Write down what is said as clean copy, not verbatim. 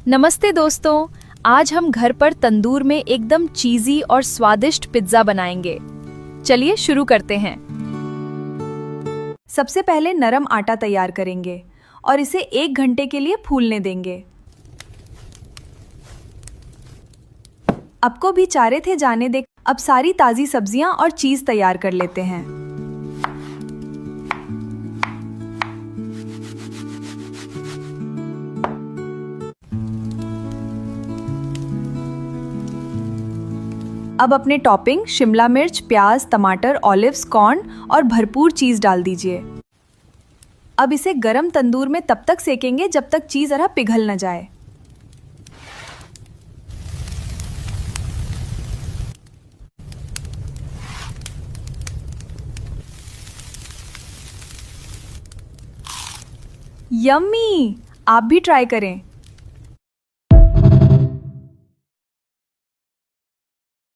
नमस्ते दोस्तों। आज हम घर पर तंदूर में एकदम चीज़ी और स्वादिष्ट पिज्ज़ा बनाएंगे। चलिए शुरू करते हैं। सबसे पहले नरम आटा तैयार करेंगे और इसे 1 घंटे के लिए फूलने देंगे। आपको भी चारे थे जाने दे। अब सारी ताज़ी सब्जियां और चीज़ तैयार कर लेते हैं। अब अपने टॉपिंग शिमला मिर्च, प्याज, टमाटर, ऑलिव्स, कॉर्न और भरपूर चीज़ डाल दीजिए। अब इसे गरम तंदूर में तब तक सेकेंगे जब तक चीज़ जरा पिघल न जाए। यम्मी! आप भी ट्राई करें।